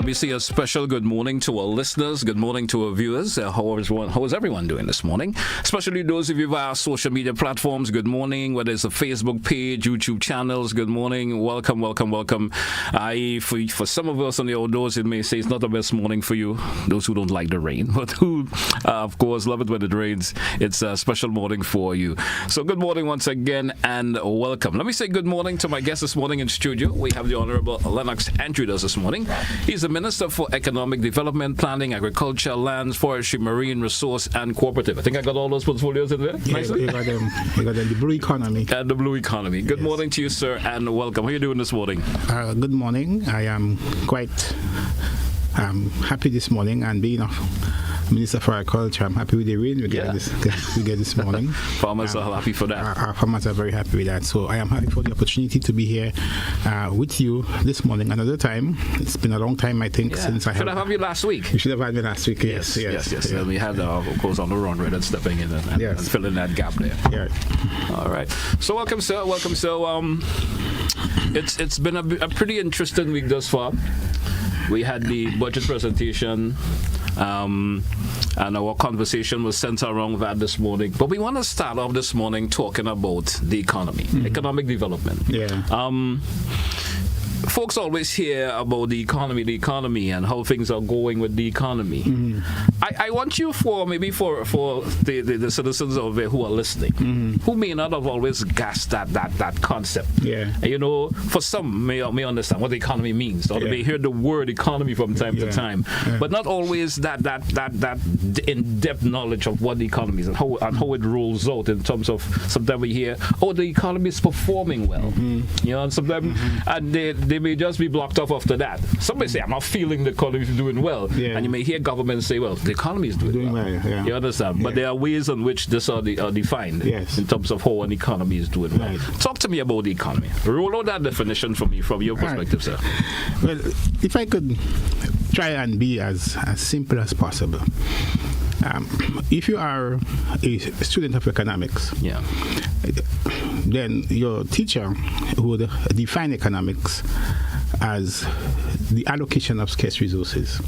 me say a special good morning to our listeners. Good morning to our viewers. How is everyone doing this morning? Especially those of you via social media platforms. Good morning. Whether it's a Facebook page, YouTube channels. Good morning. Welcome. For some of us on the outdoors, it may say it's not the best morning for you. Those who don't like the rain, but who, of course, love it when it rains. It's a special morning for you. So good morning once again and welcome. Let me say good morning to my guest this morning in studio. We have the Honorable Lennox with us this morning. He's the Minister for Economic Development, Planning, Agriculture, Lands, Forestry, Marine Resource, and Cooperative. I think I got all those portfolios in there. Yeah, you got them. You got the blue economy. And the blue economy. Good morning to you, sir, and welcome. How are you doing this morning? Good morning. I am quite happy this morning, and being a Minister for Agriculture, I'm happy with the rain we get this morning. Farmers are happy for that. Our farmers are very happy with that. So I am happy for the opportunity to be here with you this morning. Another time. It's been a long time, I think, since I have you last week. You should have had me last week. Yes. And we had, of course, on the run, right, and stepping in and filling that gap there. Yeah. All right. So welcome, sir. It's been a pretty interesting week thus far. We had the budget presentation, and our conversation was centered around that this morning. But we want to start off this morning talking about the economy, economic development. Yeah. Folks always hear about the economy, and how things are going with the economy. I want you for the citizens over there who are listening, who may not have always gasped that concept. Yeah. You know, for some may understand what the economy means, or they may hear the word economy from time to time, but not always that in-depth knowledge of what the economy is and how it rolls out in terms of sometimes we hear, the economy is performing well. You know, and sometimes and they may just be blocked off after that. Somebody say, I'm not feeling the economy is doing well. And you may hear government say, well, the economy is doing well. Yeah. You understand? But there are ways in which this are defined in terms of how an economy is doing well. Talk to me about the economy. Roll out that definition for me from your perspective, sir. Well, if I could try and be as simple as possible. If you are a student of economics, then your teacher would define economics as the allocation of scarce resources.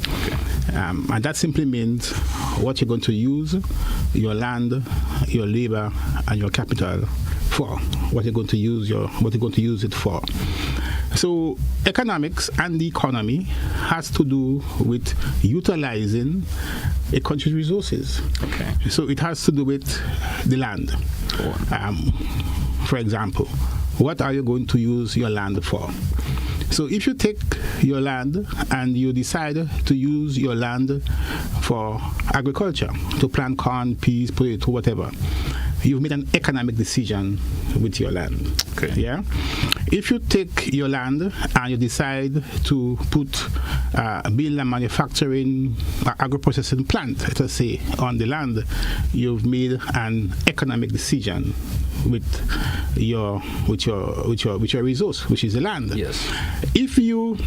And that simply means what you're going to use your land, your labor, and your capital for. What you're going to use it for. So economics and the economy has to do with utilizing a country's resources. So it has to do with the land. For example, what are you going to use your land for? So if you take your land and you decide to use your land for agriculture, to plant corn, peas, potato, whatever, you've made an economic decision with your land. If you take your land and you decide to build a manufacturing agro-processing plant, let us say, on the land, you've made an economic decision with your resource, which is the land. If you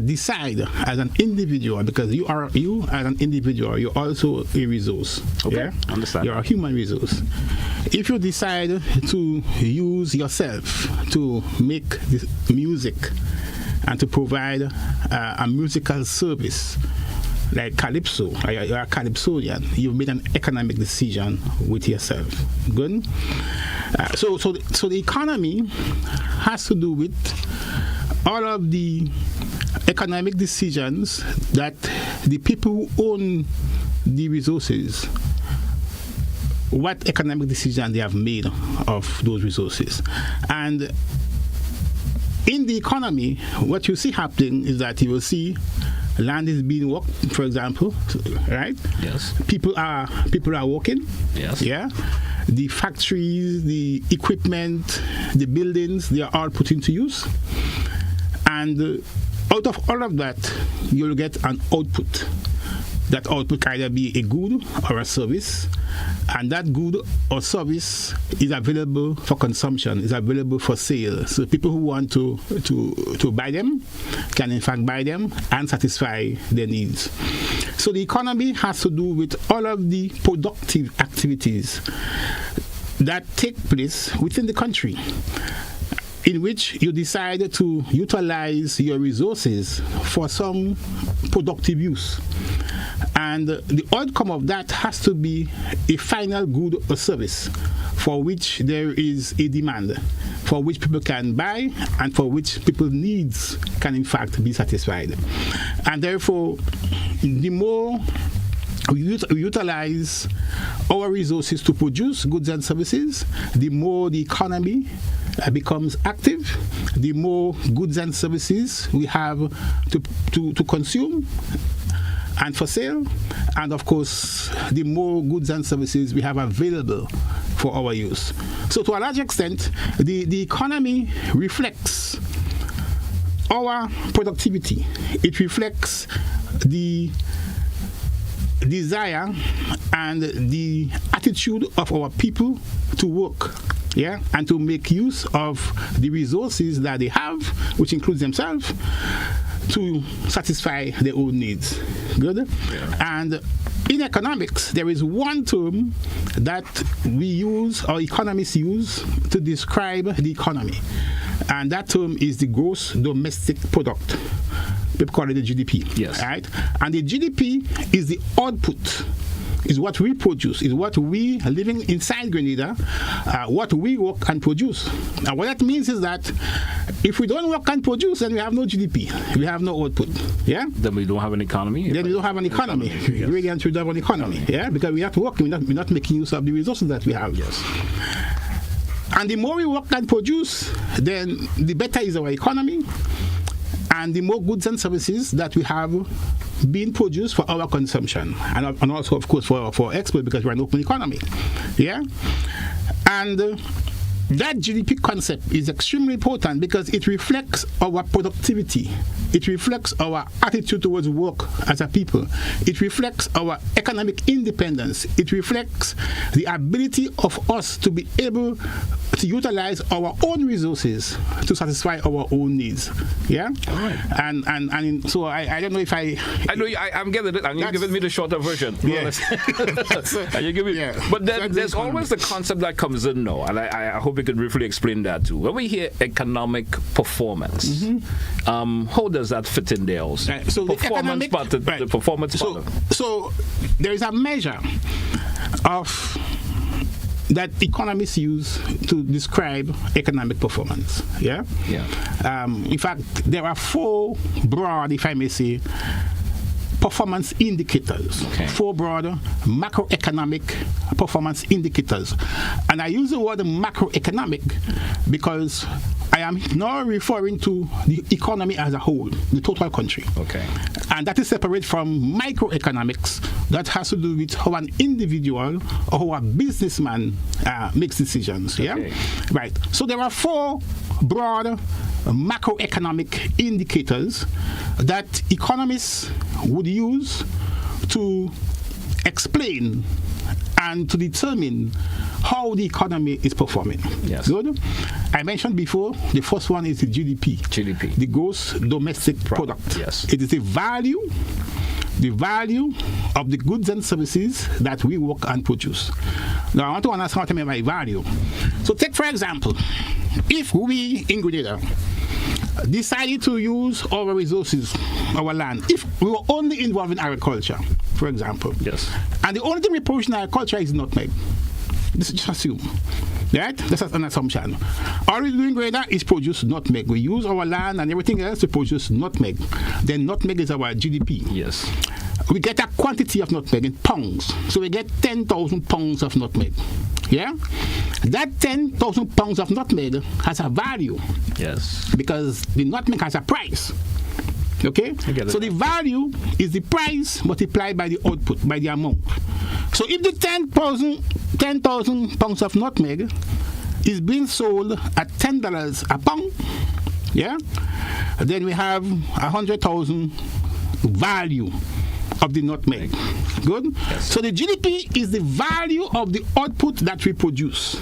decide as an individual, because you as an individual, you're also a resource. Understand. You're a human resource. If you decide to use yourself to make this music and to provide a musical service like calypso, you're a calypsonian, you've made an economic decision with yourself. Good? So the economy has to do with all of the economic decisions that the people who own the resources, what economic decision they have made of those resources. And in the economy, what you see happening is that you will see land is being worked, for example, right? People are working. The factories, the equipment, the buildings, they are all put into use. And out of all of that, you'll get an output. That output can either be a good or a service, and that good or service is available for consumption, is available for sale. So people who want to buy them can in fact buy them and satisfy their needs. So the economy has to do with all of the productive activities that take place within the country. in which you decide to utilize your resources for some productive use. And the outcome of that has to be a final good or service for which there is a demand, for which people can buy, and for which people's needs can in fact be satisfied. And therefore, the more we utilize our resources to produce goods and services, the more the economy becomes active, the more goods and services we have to consume and for sale, and of course, the more goods and services we have available for our use. So to a large extent, the economy reflects our productivity. It reflects the desire and the attitude of our people to work, and to make use of the resources that they have, which includes themselves, to satisfy their own needs. Good? Yeah. And in economics, there is one term that we use, or economists use, to describe the economy. And that term is the gross domestic product. People call it the GDP. Yes. Right? And the GDP is the output, is what we produce, is what we living inside Grenada, what we work and produce. And what that means is that if we don't work and produce, then we have no GDP. We have no output. Yeah? Then we don't have an economy. Then we don't have an economy. Yes. Really and truly don't have an economy. Yeah? Because we have to work. We're not making use of the resources that we have. Yes. And the more we work and produce, then the better is our economy, and the more goods and services that we have being produced for our consumption, and also, of course, for export, because we're an open economy. Yeah? And that GDP concept is extremely important because it reflects our productivity. It reflects our attitude towards work as a people. It reflects our economic independence. It reflects the ability of us to be able to utilize our own resources to satisfy our own needs. Yeah? All right. And so I don't know if I know I'm getting it, and you're giving me the shorter version. Yeah. And you give me, yeah. But then there's always the concept that comes in now, and I hope you can briefly explain that too. When we hear economic performance, how does that fit in there also? Right. So performance the performance part. So there is a measure of that economists use to describe economic performance. Yeah? Yeah. In fact, there are four broad, if I may say, performance indicators. Okay. Four broad macroeconomic performance indicators. And I use the word macroeconomic because I am now referring to the economy as a whole, the total country. Okay. And that is separate from microeconomics that has to do with how an individual or how a businessman makes decisions. Okay. Yeah? Right. So there are four broad macroeconomic indicators that economists would use to explain and to determine how the economy is performing. Yes. Good. I mentioned before, the first one is the GDP. The gross domestic product. Yes. It is the value of the goods and services that we work and produce. Now, I want to understand what I mean by value. So take, for example, if we in Grenada decided to use our resources, our land, if we were only involved in agriculture, for example, yes, and the only thing we produce in agriculture is nutmeg. This is just assume. Right? That's an assumption. All we do in Grenada is produce nutmeg. We use our land and everything else to produce nutmeg. Then nutmeg is our GDP. Yes. We get a quantity of nutmeg in pounds. So we get 10,000 pounds of nutmeg. Yeah? That 10,000 pounds of nutmeg has a value. Yes. Because the nutmeg has a price. Okay? So the value is the price multiplied by the output, by the amount. So if the 10,000 pounds of nutmeg is being sold at $10 a pound, yeah, then we have 100,000 value of the nutmeg. Good? Yes. So the GDP is the value of the output that we produce.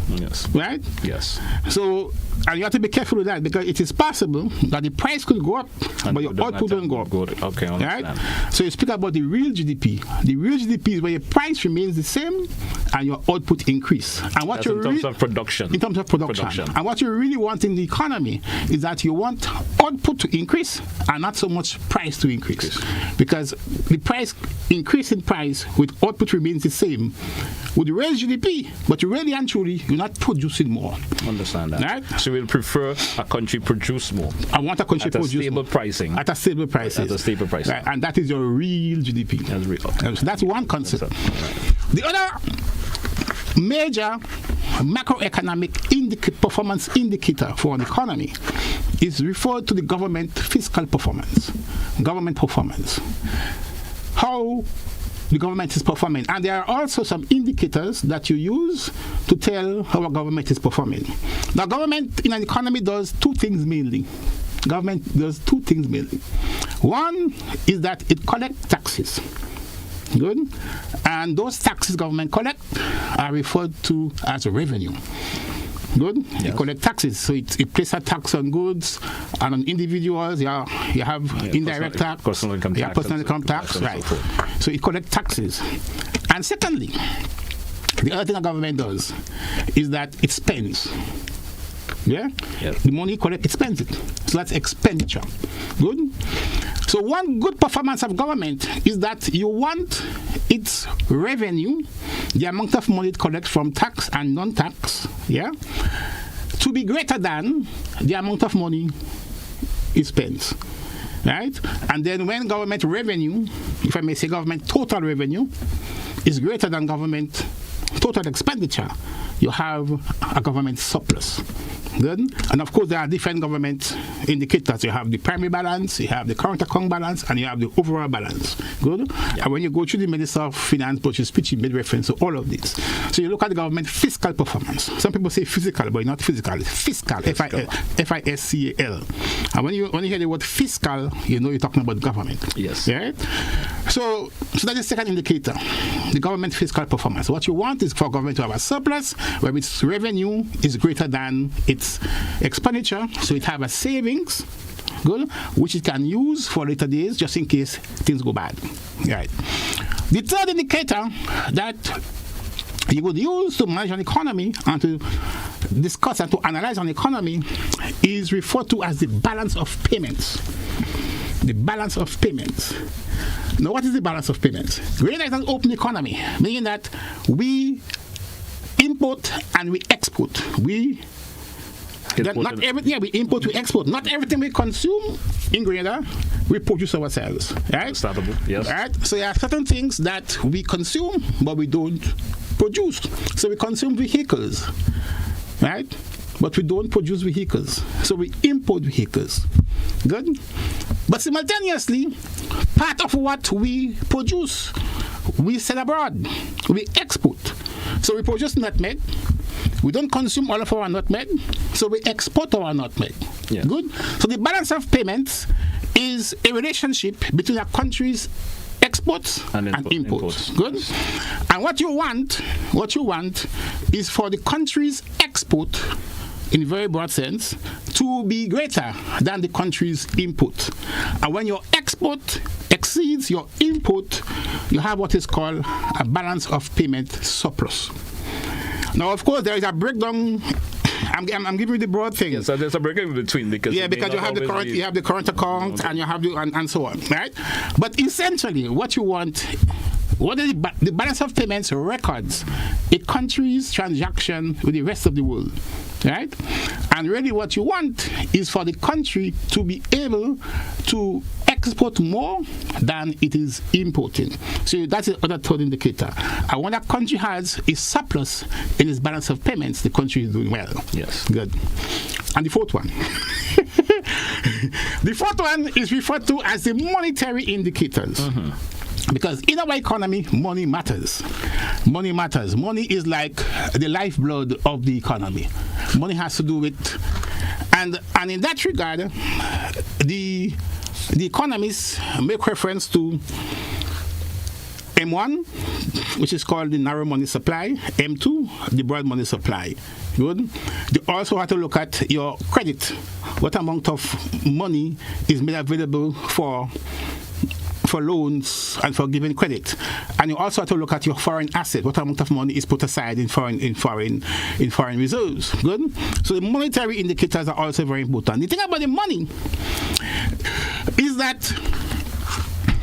Yes. Right? Yes. So And you have to be careful with that because it is possible that the price could go up, but your output don't go up. Okay, I understand. Right? So you speak about the real GDP. The real GDP is where your price remains the same and your output increase. And what in terms of production. In terms of production. And what you really want in the economy is that you want output to increase and not so much price to increase. Because the price increase in price with output remains the same would raise GDP, but you really and truly you're not producing more. Understand that. Right? So we'll prefer a country produce more. I want a country produce stable pricing. At a stable price. At a stable price. Right? And that is your real GDP. That's real. Okay. So that's one concept. The other major macroeconomic performance indicator for an economy is referred to the government fiscal performance. Government performance. How the government is performing. And there are also some indicators that you use to tell how a government is performing. Now, government in an economy does two things mainly. Government does two things mainly. One is that it collects taxes. Good. And those taxes government collect are referred to as revenue. Good. Yes. You collect taxes, so it places a tax on goods and on individuals. You have indirect tax, personal income tax, right? So it collects taxes. And secondly, the other thing a government does is that it spends. Yeah? Yes. The money collected, it spends it. So that's expenditure. Good? So one good performance of government is that you want its revenue, the amount of money it collects from tax and non-tax, yeah, to be greater than the amount of money it spends. Right? And then when government revenue, if I may say government total revenue, is greater than government total expenditure, you have a government surplus. Good. And of course, there are different government indicators. You have the primary balance, you have the current account balance, and you have the overall balance. Good. Yeah. And when you go through the Minister of Finance budget speech, you made reference to all of this. So you look at the government fiscal performance. Some people say physical, but not physical. It's fiscal. F-I-S-C-A-L. And when you hear the word fiscal, you know you're talking about government. Yes. Yeah. So that's the second indicator, the government fiscal performance. What you want is for government to have a surplus where its revenue is greater than its expenditure, so it have a savings, good, which it can use for later days just in case things go bad. Right. The third indicator that you would use to manage an economy and to discuss and to analyze an economy is referred to as the balance of payments. The balance of payments. Now, what is the balance of payments? Grenada is an open economy, meaning that we import and we export. We import, we export. Not everything we consume in Grenada, we produce ourselves. Right? Understandable, yes. Right? So there are certain things that we consume, but we don't produce. So we consume vehicles, right? But we don't produce vehicles. So we import vehicles. Good? But simultaneously, part of what we produce, we sell abroad. We export. So we produce nutmeg. We don't consume all of our nutmeg, so we export our nutmeg. Yeah. Good? So the balance of payments is a relationship between a country's exports and imports. Good? And what you want is for the country's export, in a very broad sense, to be greater than the country's input. And when your export exceeds your input, you have what is called a balance of payment surplus. Now, of course, there is a breakdown. I'm giving you the broad thing. Yes, so there's a breakdown between because you have the current account, okay, and you have and so on, right? But essentially, what you want, what is the balance of payments records a country's transaction with the rest of the world, right? And really, what you want is for the country to be able to export more than it is importing. So that's the other third indicator. And when a country has a surplus in its balance of payments, the country is doing well. Yes. Good. And the fourth one. The fourth one is referred to as the monetary indicators. Mm-hmm. Because in our economy, money matters. Money matters. Money is like the lifeblood of the economy. Money has to do with, and in that regard, the economists make reference to M1, which is called the narrow money supply. M2, the broad money supply. Good. You also have to look at your credit. What amount of money is made available for loans and for giving credit, and you also have to look at your foreign asset. What amount of money is put aside in foreign reserves? Good. So the monetary indicators are also very important. The thing about the money is that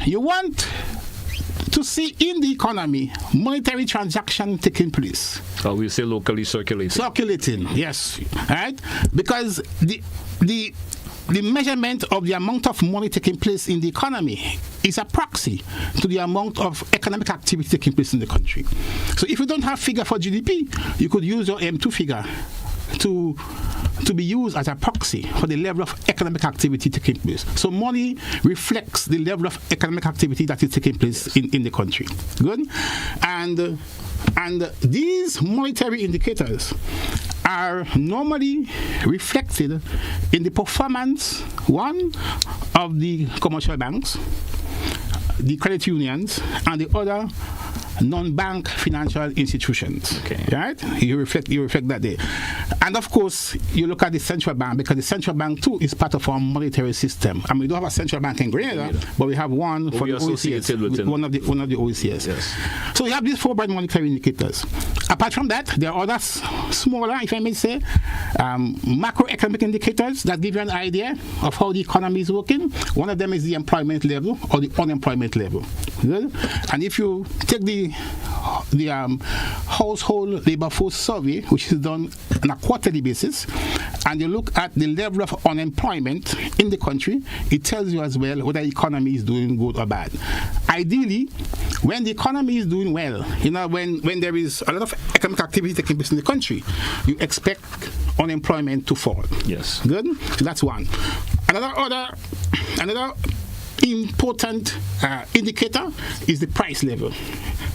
you want to see in the economy monetary transaction taking place. So we say locally circulating. Circulating, yes, right? Because the measurement of the amount of money taking place in the economy is a proxy to the amount of economic activity taking place in the country. So if you don't have figure for GDP, you could use your M2 figure to be used as a proxy for the level of economic activity taking place. So money reflects the level of economic activity that is taking place in the country. Good? And these monetary indicators are normally reflected in the performance, one, of the commercial banks, the credit unions, and the other non-bank financial institutions. Okay. Right? You reflect that there. And of course, you look at the central bank, because the central bank too is part of our monetary system. I mean, we don't have a central bank in Grenada, but we have one for the OECS, one of the OECS. Yes. So we have these 4 broad monetary indicators. Apart from that, there are other smaller, if I may say, macroeconomic indicators that give you an idea of how the economy is working. One of them is the employment level or the unemployment level. Good? And if you take the household labor force survey, which is done on a quarterly basis, and you look at the level of unemployment in the country, it tells you as well whether the economy is doing good or bad. Ideally, when the economy is doing well, when there is a lot of economic activity taking place in the country, you expect unemployment to fall. Yes. Good? So that's one. Another important indicator is the price level,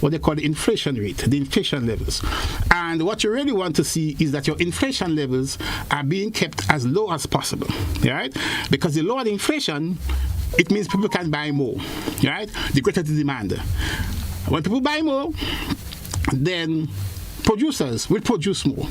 what they call the inflation rate, the inflation levels. And what you really want to see is that your inflation levels are being kept as low as possible, right? Because the lower the inflation, it means people can buy more, right? The greater the demand. When people buy more, then producers will produce more.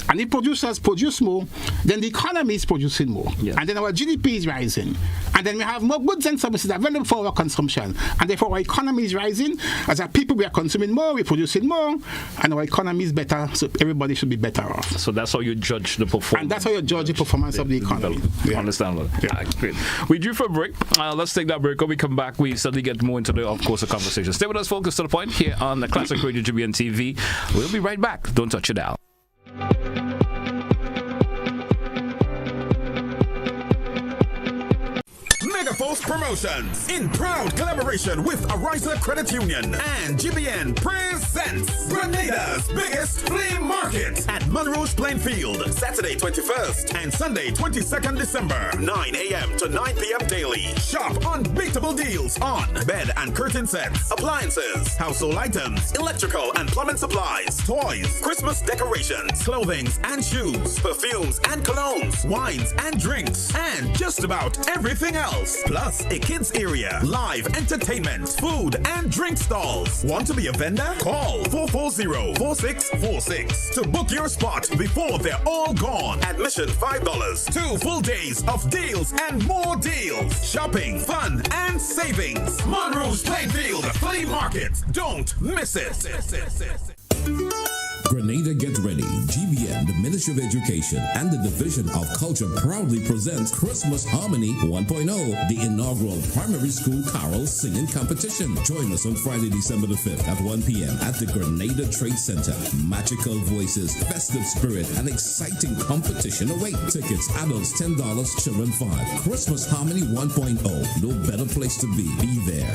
And if producers produce more, then the economy is producing more. Yes. And then our GDP is rising. And then we have more goods and services available for our consumption. And therefore our economy is rising. As our people, we are consuming more, we're producing more, and our economy is better, so everybody should be better off. So that's how you judge the performance. And that's how you judge the performance of the economy. Yeah. Understandable. Yeah. Great. We due for a break. Let's take that break. When we come back, we suddenly get more into the, of course, the conversation. Stay with us, focus to the point, here on the Classic Radio GBN TV. We'll be right back. Don't touch it dial. Megaforce Promotions, in proud collaboration with Ariza Credit Union and GBN, presents Grenada's biggest flea market at Monroe's Plainfield, Saturday 21st and Sunday 22nd December, 9 a.m. to 9 p.m. daily. Shop unbeatable deals on bed and curtain sets, appliances, household items, electrical and plumbing supplies, toys, Christmas decorations, clothing and shoes, perfumes and colognes, wines and drinks, and just about everything else. Plus a kids area, live entertainment, food and drink stalls. Want to be a vendor? Call 440-4646 to book your spot before they're all gone. Admission $5. 2 full days of deals and more deals. Shopping, fun and savings. Monroe's Plainfield Flea Market. Don't miss it. Grenada Get Ready. GBN, the Ministry of Education, and the Division of Culture proudly presents Christmas Harmony 1.0, the inaugural primary school carol singing competition. Join us on Friday, December the 5th at 1 p.m. at the Grenada Trade Center. Magical voices, festive spirit, and exciting competition await. Tickets, adults $10, children $5. Christmas Harmony 1.0. No better place to be. Be there.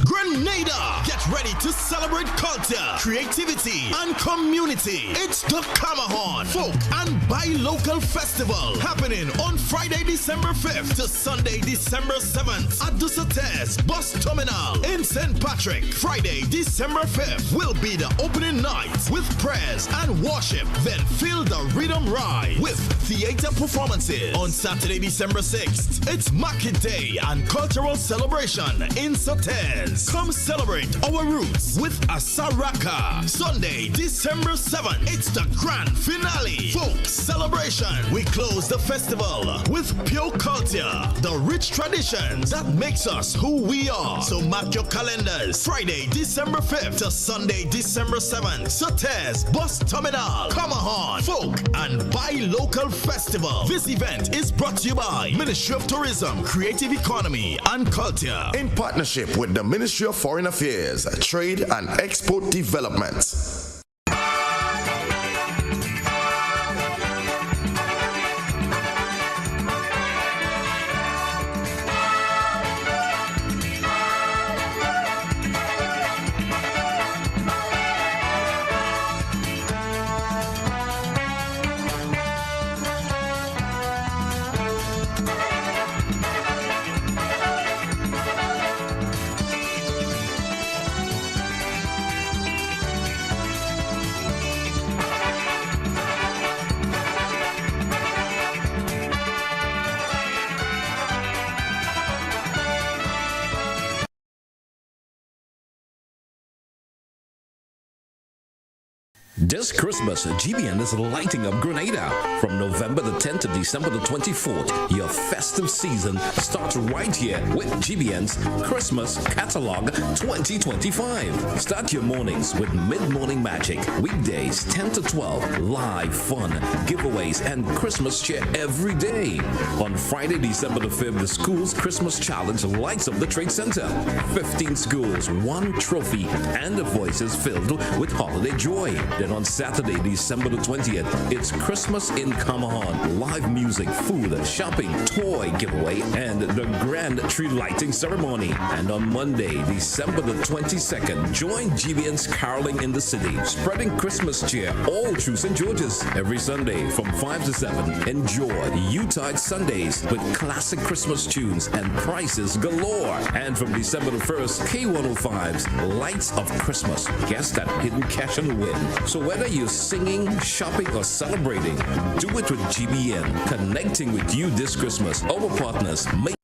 Grenada! Get ready to celebrate culture, creativity, and community. It's the Kamahon Folk and Buy Local Festival happening on Friday, December 5th to Sunday, December 7th at the Sates Bus Terminal in St. Patrick. Friday, December 5th will be the opening night with prayers and worship. Then feel the rhythm ride with theater performances. On Saturday, December 6th, it's Market Day and cultural celebration in Sates. Come celebrate our roots with Asaraka. Sunday, December 7th, it's the grand finale. Folk celebration. We close the festival with pure culture, the rich traditions that makes us who we are. So mark your calendars. Friday, December 5th to Sunday, December 7th. Sates Bus Terminal. Kamahon Folk and Buy Local Festival. This event is brought to you by Ministry of Tourism, Creative Economy and Culture in partnership with the Ministry of Foreign Affairs, Trade and Export Development. This Christmas, GBN is lighting up Grenada. From November the 10th to December the 24th, your festive season starts right here with GBN's Christmas Catalog 2025. Start your mornings with mid-morning magic. Weekdays 10 to 12, live fun, giveaways, and Christmas cheer every day. On Friday, December the 5th, the school's Christmas challenge lights up the Trade Center. 15 schools, 1 trophy, and the voices filled with holiday joy. Then on Saturday, December the 20th, it's Christmas in Kamahon. Live music, food, shopping, toy giveaway, and the grand tree lighting ceremony. And on Monday, December the 22nd, join GBN's Caroling in the City, spreading Christmas cheer all through St. George's. Every Sunday from 5 to 7, enjoy Yuletide Sundays with classic Christmas tunes and prices galore. And from December the 1st, K105's Lights of Christmas. Guess that hidden cash and win. So whether you're singing, shopping, or celebrating, do it with GBN. Connecting with you this Christmas. Our partners make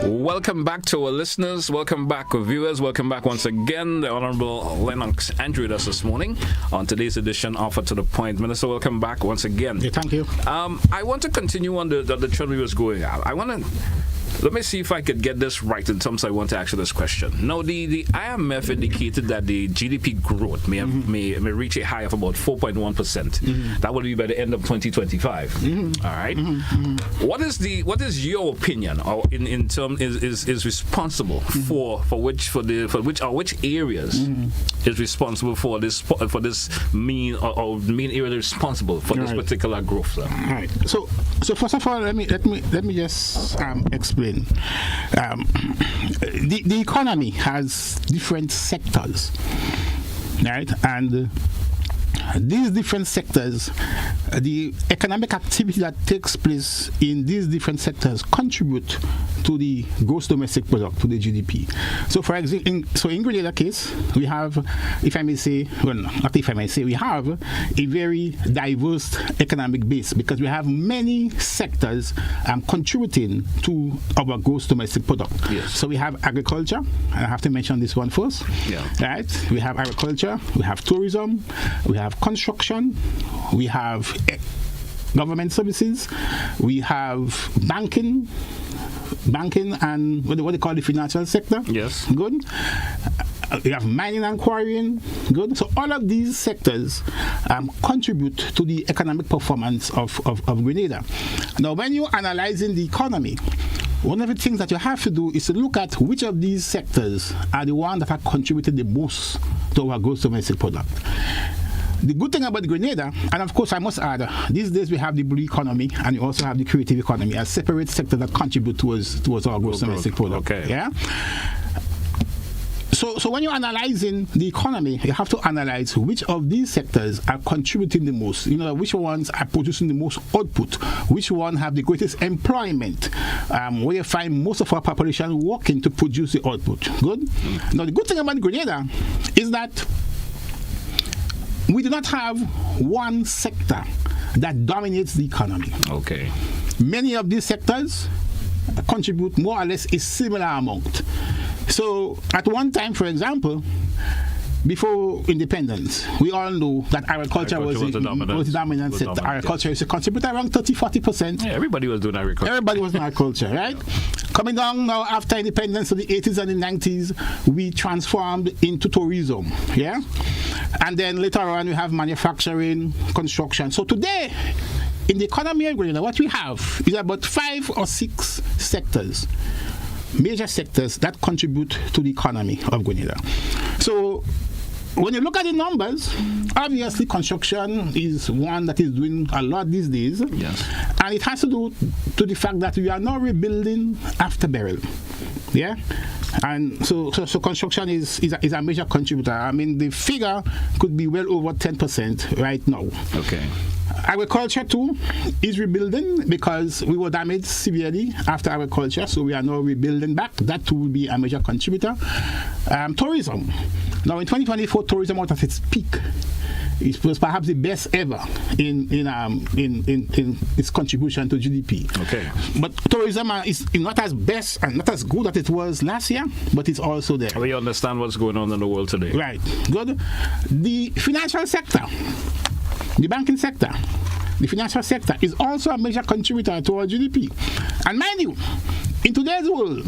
Welcome back to our listeners. Welcome back, our viewers. Welcome back once again. The Honorable Lennox Andrew with us this morning on today's edition of To The Point. Minister, welcome back once again. Yeah, thank you. I want to continue on the trend we was going at. Let me see if I could get this right in terms I want to ask you this question. Now, the IMF indicated that the GDP growth may reach a high of about 4.1%. That will be by the end of 2025. All right. What is your opinion, or in terms is responsible for which areas is responsible for this mean area responsible for this particular growth? All right. So first of all, let me just explain. The economy has different sectors, right? And these different sectors, the economic activity that takes place in these different sectors contribute to the gross domestic product, to the GDP. So, for example, in Grenada case, we have, we have a very diverse economic base because we have many sectors contributing to our gross domestic product. Yes. So we have agriculture, I have to mention this one first. Yeah. Right? We have agriculture, we have tourism, we have construction, we have government services, we have banking and what they call the financial sector. Yes. Good. We have mining and quarrying. Good. So all of these sectors contribute to the economic performance of Grenada. Now, when you're analyzing the economy, one of the things that you have to do is to look at which of these sectors are the ones that have contributed the most to our gross domestic product. the good thing about Grenada, and of course I must add, these days we have the blue economy and we also have the creative economy as separate sectors that contribute towards our gross domestic product. Okay. Yeah. So when you're analyzing the economy, you have to analyze which of these sectors are contributing the most. Which ones are producing the most output, which one have the greatest employment, where you find most of our population working to produce the output. Good? Now, the good thing about Grenada is that we do not have one sector that dominates the economy. Okay. Many of these sectors contribute more or less a similar amount. So at one time, for example, before independence, we all know that agriculture was the dominant sector. Agriculture used to contribute around 30-40%. Yeah, everybody was doing agriculture. Everybody was doing agriculture, right? Coming down now after independence in the 80s and the 90s, we transformed into tourism, yeah? And then later on, we have manufacturing, construction. So today, in the economy of Grenada, what we have is about 5 or 6 sectors, major sectors that contribute to the economy of Grenada. So when you look at the numbers, obviously construction is one that is doing a lot these days. Yes. And it has to do to the fact that we are now rebuilding after burial. Yeah? And so construction is a major contributor. I mean, the figure could be well over 10% right now. Okay. Agriculture too is rebuilding because we were damaged severely after agriculture, so we are now rebuilding back. That too will be a major contributor. Tourism. Now in 2024, tourism was at its peak. It was perhaps the best ever in its contribution to GDP. Okay. But tourism is not as best and not as good as it was last year, but it's also there. We understand what's going on in the world today. Right. Good. The financial sector, the banking sector, the financial sector is also a major contributor to our GDP. And mind you, in today's world,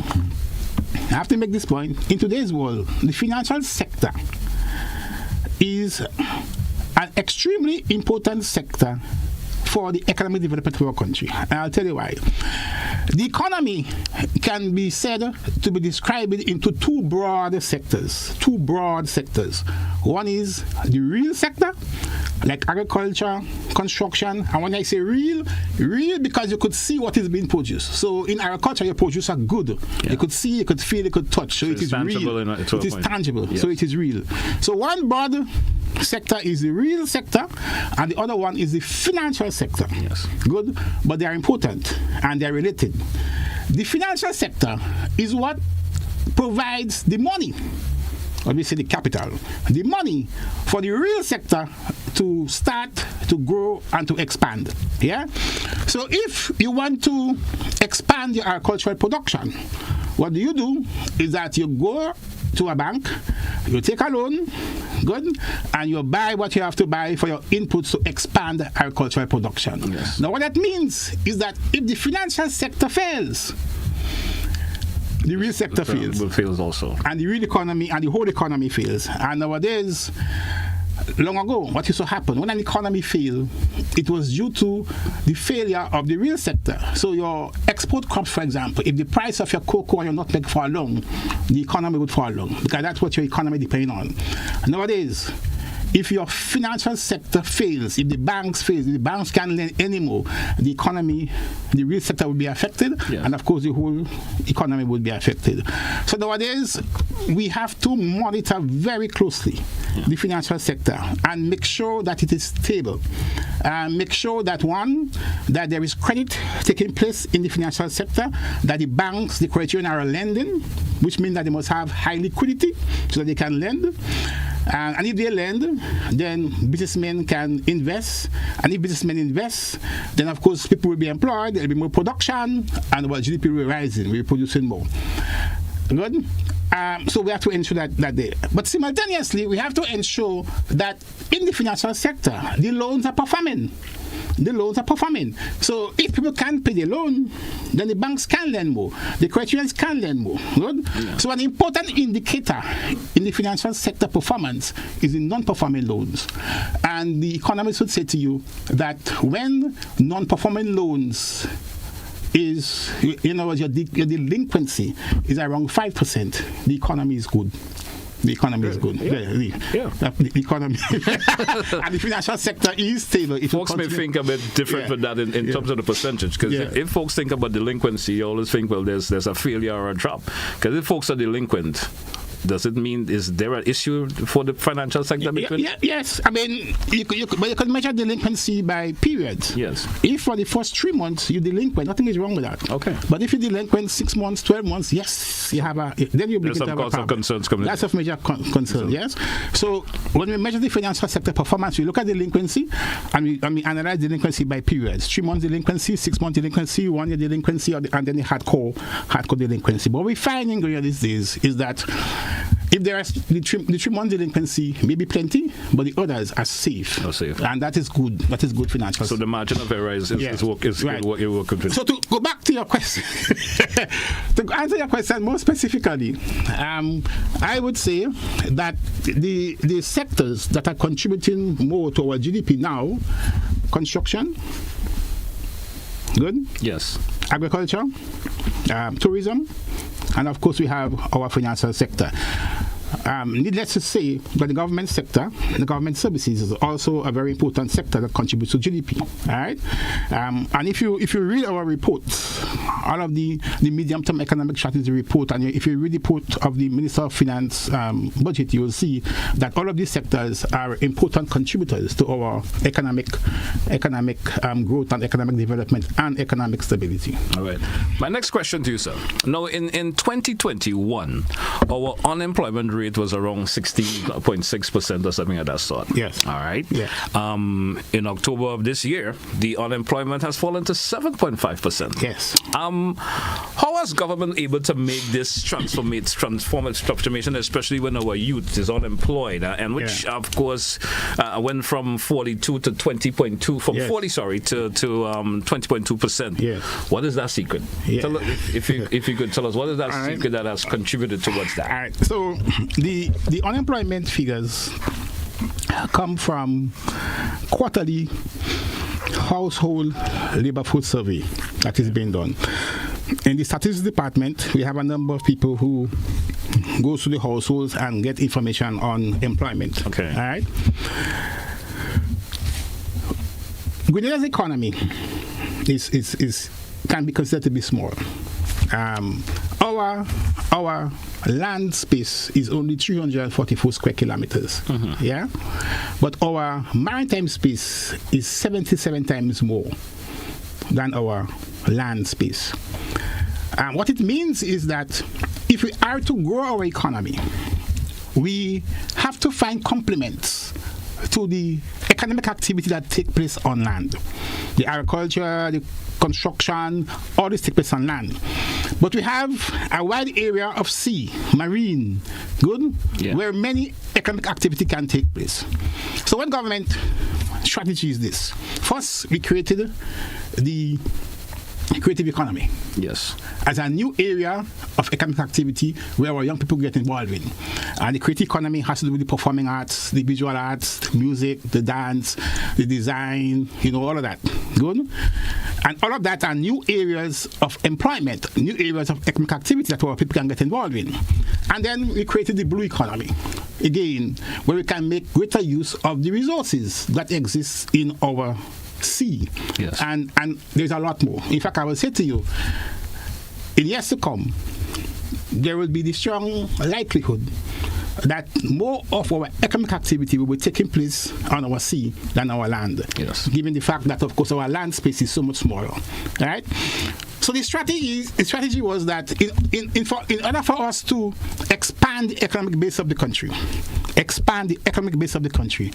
I have to make this point, in today's world, the financial sector is an extremely important sector for the economic development of our country. And I'll tell you why. The economy can be said to be described into two broad sectors. One is the real sector, like agriculture, construction. And when I say real because you could see what is being produced. So in agriculture, you produce a good. Yeah. You could see, you could feel, you could touch. So it is real. It is tangible. Yes. So it is real. So one broad sector is the real sector, and the other one is the financial sector. Yes. Good, but they are important and they are related. The financial sector is what provides the money, obviously the capital, the money for the real sector to start, to grow, and to expand. Yeah. So if you want to expand your agricultural production, what do is that you go to a bank, you take a loan, good, and you buy what you have to buy for your inputs to expand agricultural production. Yes. Now, what that means is that if the financial sector fails, the real sector fails also. And the real economy and the whole economy fails. And nowadays, long ago, what used to happen when an economy failed, it was due to the failure of the real sector. So your export crops, for example, if the price of your cocoa and your nutmeg fall down, the economy would fall down because that's what your economy depends on. Nowadays, if your financial sector fails, if the banks fail, if the banks can't lend anymore, the economy, the real sector will be affected, yeah. And of course the whole economy will be affected. So nowadays, we have to monitor very closely the financial sector and make sure that it is stable. Make sure that that there is credit taking place in the financial sector, that the banks, the credit unions are lending, which means that they must have high liquidity so that they can lend. And if they lend, then businessmen can invest. And if businessmen invest, then of course people will be employed, there will be more production, and our GDP will be rising, we'll be producing more. Good? So we have to ensure that there. But simultaneously, we have to ensure that in the financial sector, the loans are performing. So if people can't pay the loan, then the banks can lend more. The credit unions can lend more. Good? Yeah. So an important indicator in the financial sector performance is the non-performing loans. And the economists would say to you that when non-performing loans your delinquency is around 5%, the economy is good. The economy is good. Yeah. The economy and the financial sector is stable. Folks may think a bit different with that in terms of the percentage, because if folks think about delinquency, you always think, well, there's a failure or a drop. Because if folks are delinquent, does it mean, is there an issue for the financial sector? Yes. I mean, you can measure delinquency by periods. Yes. If for the first 3 months you delinquent, nothing is wrong with that. Okay. But if you delinquent 6 months, 12 months, yes, you have then you begin to have a problem. Concerns coming. That's of major concern. Yes. So when we measure the financial sector performance, we look at delinquency and we analyze delinquency by periods: 3 months delinquency, 6 months delinquency, 1 year delinquency, and then the hardcore delinquency. But what we're finding these days is that if there is the 3 month delinquency may be plenty, but the others are safe. And that is good. That is good financial. So the margin of error is right. What you're working with. So to go back to your question, to answer your question more specifically, I would say that the sectors that are contributing more to our GDP now: construction, good. Yes. Agriculture, tourism, and of course we have our financial sector. Needless to say that the government sector, the government services, is also a very important sector that contributes to GDP. All right, and if you read our reports, all of the medium-term economic strategy report, and if you read the report of the Minister of Finance budget, you will see that all of these sectors are important contributors to our economic growth and economic development and economic stability. All right. My next question to you, sir. Now, in 2021, our unemployment rate was around 16.6% or something of that sort. Yes. All right. Yeah. In October of this year, the unemployment has fallen to 7.5%. Yes. How is government able to make this transformation, especially when our youth is unemployed, and which, of course, went from 42 to 20.2, from 40, sorry, to 20.2%. Yes. What is that secret? Yeah. If you could tell us, what is that secret that has contributed towards that? All right. So the unemployment figures come from quarterly household labor force survey that is being done. In the statistics department, we have a number of people who go to the households and get information on employment. Okay. All right. Grenada's economy can be considered to be small. Our land space is only 344 square kilometers. Mm-hmm. Yeah, but our maritime space is 77 times more than our land space. What it means is that if we are to grow our economy, we have to find complements to the economic activity that take place on land. The agriculture, the construction, all this take place on land. But we have a wide area of sea, marine, good, where many economic activity can take place. So what government strategy is this? First, we created the creative economy. Yes. As a new area of economic activity where our young people get involved in. And the creative economy has to do with the performing arts, the visual arts, the music, the dance, the design, all of that. Good? And all of that are new areas of employment, new areas of economic activity that our people can get involved in. And then we created the blue economy, again, where we can make greater use of the resources that exist in our sea. Yes. And there's a lot more. In fact, I will say to you, in years to come, there will be the strong likelihood that more of our economic activity will be taking place on our sea than our land. Yes. Given the fact that, of course, our land space is so much smaller. All right? So the strategy was that in order for us to expand the economic base of the country,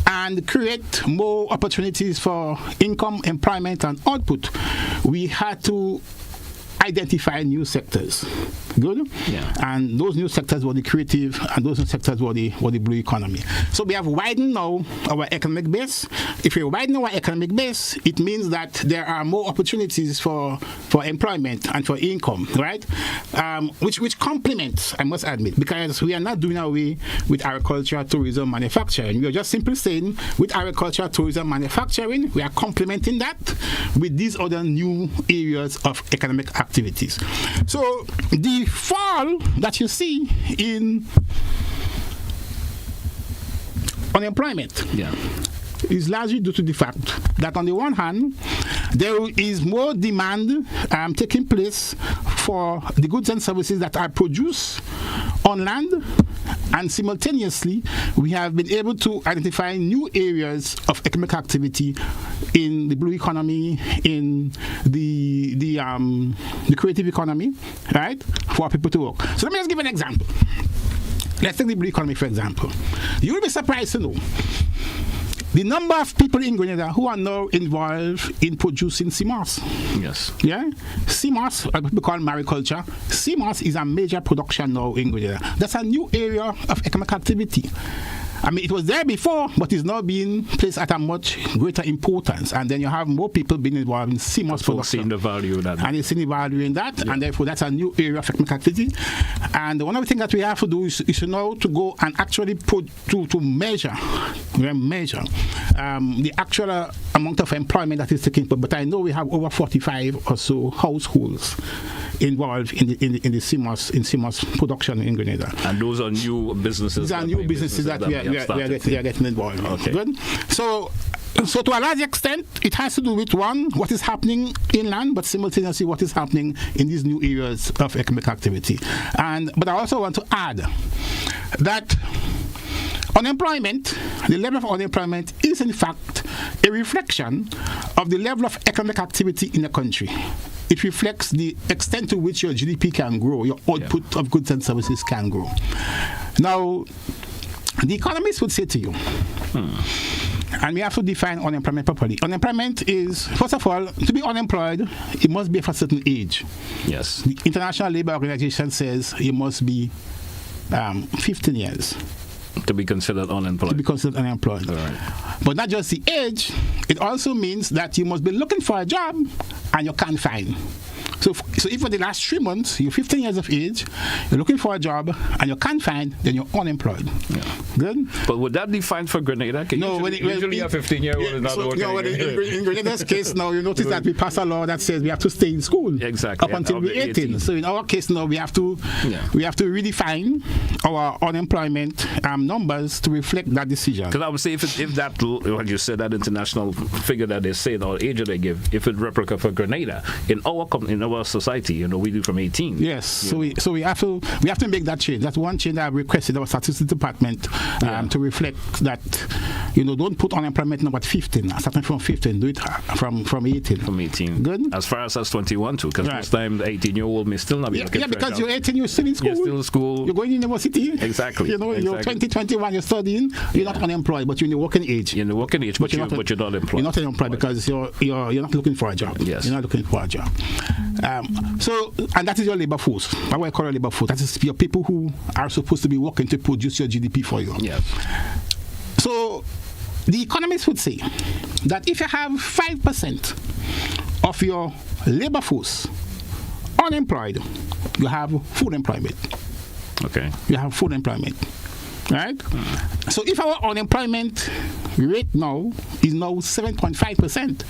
and create more opportunities for income, employment, and output, we had to identify new sectors. Good? Yeah. And those new sectors were the creative, and those new sectors were the blue economy. So we have widened now our economic base. If we widen our economic base, it means that there are more opportunities for employment and for income, right? Which complements, I must admit, because we are not doing away with agriculture, tourism, manufacturing. We are just simply saying with agriculture, tourism, manufacturing, we are complementing that with these other new areas of economic activities. So the fall that you see in unemployment. Yeah. Is largely due to the fact that on the one hand, there is more demand taking place for the goods and services that are produced on land, and simultaneously, we have been able to identify new areas of economic activity in the blue economy, in the creative economy, right, for people to work. So let me just give an example. Let's take the blue economy, for example. You will be surprised to know the number of people in Grenada who are now involved in producing CMOS. Yes. Yeah? CMOS, what we call mariculture. CMOS is a major production now in Grenada. That's a new area of economic activity. I mean, it was there before, but it's now being placed at a much greater importance. And then you have more people being involved in CMOS production. Seeing the value in that. And you're seeing the value in that, and therefore that's a new area of economic activity. And one of the things that we have to do is to know to go and actually to measure the actual amount of employment that is taking place. But I know we have over 45 or so households involved in the CMOS production in Grenada. And those are new businesses. These are new businesses that we are getting involved in. Okay. Good. So to a large extent, it has to do with, one, what is happening inland, but simultaneously what is happening in these new areas of economic activity. But I also want to add that unemployment, the level of unemployment is in fact a reflection of the level of economic activity in a country. It reflects the extent to which your GDP can grow, your output of goods and services can grow. Now, the economists would say to you, and we have to define unemployment properly. Unemployment is, first of all, to be unemployed, it must be of a certain age. Yes. The International Labour Organization says it must be 15 years. To be considered unemployed. To be considered unemployed. All right. But not just the age, it also means that you must be looking for a job and you can't find. So if for the last 3 months, you're 15 years of age, you're looking for a job and you can't find, then you're unemployed. Yeah. Good? But would that be fine for Grenada? No, usually a 15-year-old is not working. No, in Grenada's case now, you notice that we pass a law that says we have to stay in school. Exactly. Up until we're 18. So in our case now, we have to redefine our unemployment numbers to reflect that decision. Because I would say if that, when you said that international figure that they say, or age that they give, if it replica for Grenada, in our society, we do from 18. Yes, so we have to make that change. That's one change that I've requested our statistics department to reflect that. Don't put unemployment number at 15. Starting from 15, do it from 18. From 18. Good. As far as that's 21 too, because this time the 18-year-old may still not be looking for a job. Because you're 18, you're still in school. You're still in school. You're going to university. Exactly. You're 20, 21, you're studying. You're not unemployed, but you're in the working age. You're in the working age, but you're not employed. You're not unemployed because you're not looking for a job. Yes. You're not looking for a job. And that is your labor force. That's what I call a labor force. That is your people who are supposed to be working to produce your GDP for you. Yes. So the economists would say that if you have 5% of your labor force unemployed, you have full employment. Okay. You have full employment. Right? So if our unemployment rate now is 7.5%,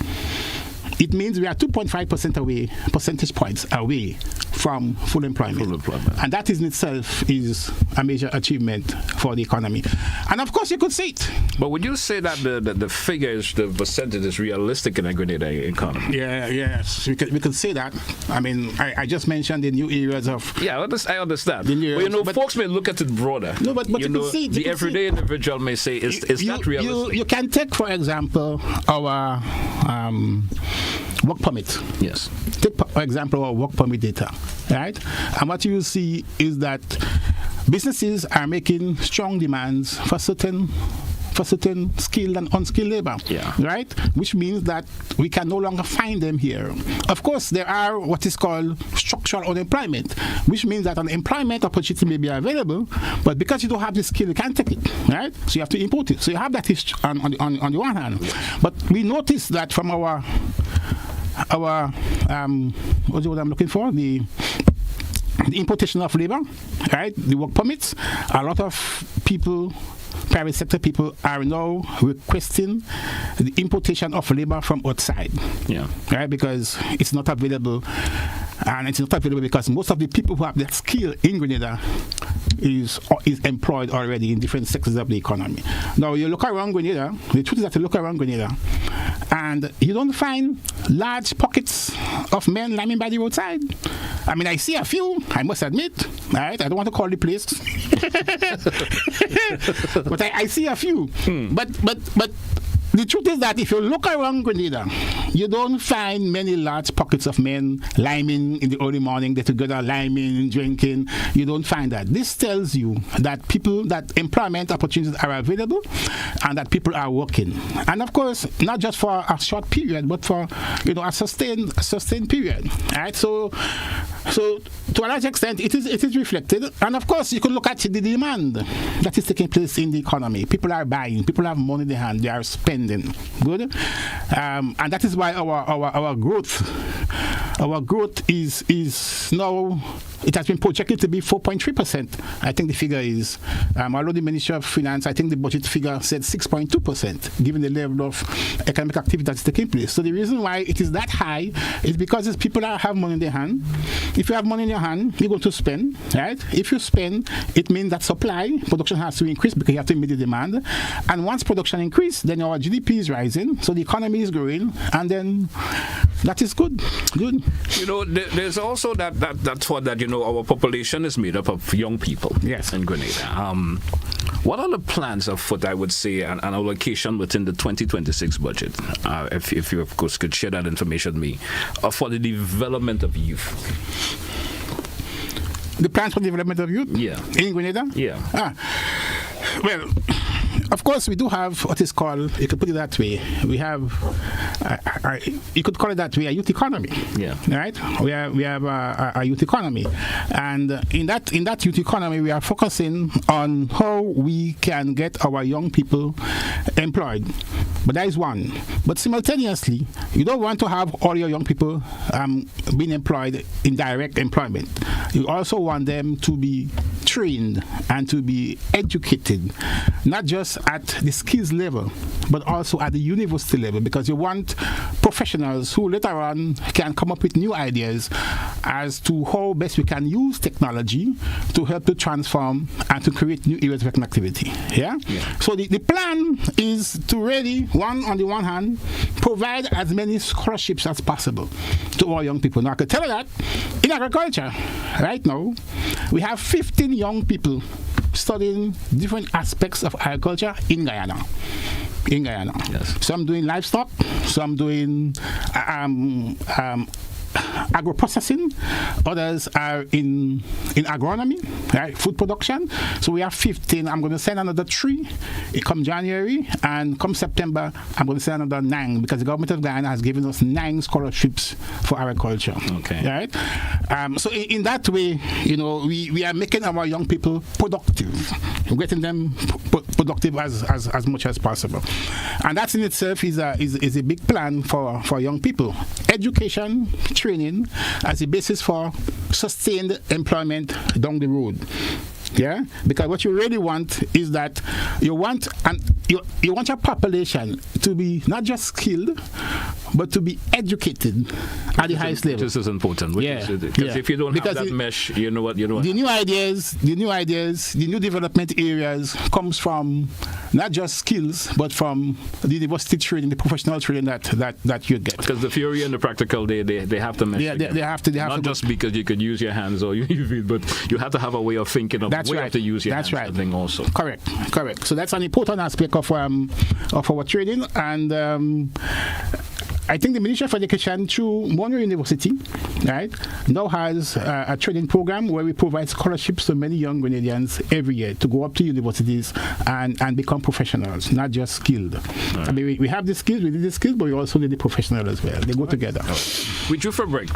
it means we are 2.5% percentage points away from full employment. And that in itself is a major achievement for the economy. And of course, you could see it. But would you say that the figures, the percentage is realistic in the Grenada economy? Yes, we could say that. I mean, I just mentioned the new areas of... Yeah, I understand. But folks may look at it broader. No, but you can see it. The everyday individual may say, is that realistic? You can take, for example, our work permit. Yes. Take, for example, our work permit data, right? And what you will see is that businesses are making strong demands for certain skilled and unskilled labor, right? Which means that we can no longer find them here. Of course, there are what is called structural unemployment, which means that an employment opportunity may be available, but because you don't have the skill, you can't take it, right? So you have to import it. So you have that on the one hand. But we notice that from our what's the word I'm looking for? The importation of labor, right? The work permits. A lot of people, private sector people, are now requesting the importation of labor from outside. Yeah. Right? Because it's not available. And it's not available because most of the people who have that skill in Grenada is employed already in different sectors of the economy. Now, you look around Grenada, the truth is that you look around Grenada, and you don't find large pockets of men lying by the roadside. I mean, I see a few, I must admit, right? I don't want to call the place. But I see a few. But the truth is that if you look around Grenada, you don't find many large pockets of men liming in the early morning, they're together liming, drinking. You don't find that. This tells you that that employment opportunities are available and that people are working. And of course, not just for a short period, but for a sustained period. Right? So to a large extent, it is reflected. And of course, you can look at the demand that is taking place in the economy. People are buying, people have money in their hand, they are spending. Good, and that is why our growth is now, it has been projected to be 4.3%. I think the figure is, although the Ministry of Finance, I think the budget figure said 6.2%, given the level of economic activity that's taking place. So the reason why it is that high is because people have money in their hand. If you have money in your hand, you're going to spend, right? If you spend, it means that production has to increase because you have to meet the demand. And once production increases, then our GDP is rising, so the economy is growing, and then that is good. There's also that thought that our population is made up of young people. Yes. In Grenada. What are the plans afoot, I would say, an allocation within the 2026 budget, if you of course could share that information with me, for the development of youth? The plans for the development of youth? Yeah. In Grenada? Yeah. Well, of course, we do have what is called, you could put it that way, we have, you could call it that way, a youth economy. Yeah. Right? We have a youth economy. And in that youth economy, we are focusing on how we can get our young people employed. But that is one. But simultaneously, you don't want to have all your young people being employed in direct employment. You also want them to be trained and to be educated, not just at the skills level, but also at the university level, because you want professionals who later on can come up with new ideas as to how best we can use technology to help to transform and to create new areas of economic activity. Yeah? So the plan is to really, on the one hand, provide as many scholarships as possible to our young people. Now, I can tell you that in agriculture, right now, we have 15 young people studying different aspects of agriculture in Guyana. Yes. Some doing livestock, some doing agro-processing, others are in agronomy, right, food production. So we have 15. I'm going to send another 3 come January, and come September I'm going to send another 9, because the government of Guyana has given us 9 scholarships for agriculture. Okay. Right. So in that way, we are making our young people productive, getting them productive as much as possible, and that in itself is a big plan for young people. Education, training as a basis for sustained employment down the road. Yeah, because what you really want is that you want your population to be not just skilled, but to be educated at the highest level. This is important. Because if you don't have that mesh, you know what. The new ideas, the new development areas comes from not just skills, but from the university training, the professional training that you get. Because the theory and the practical, they have to mesh. Yeah, they have to. Not just because you could use your hands or but you have to have a way of thinking of That's way right. to use your That's hands. right. I think also. Correct. So that's an important aspect of our training, and I think the Ministry of Education, through Monroe University, right, now has a training program where we provide scholarships to many young Grenadians every year to go up to universities and become professionals, not just skilled. Right. I mean, we have the skills, we need the skills, but we also need the professional as well. They go together. We due for a break,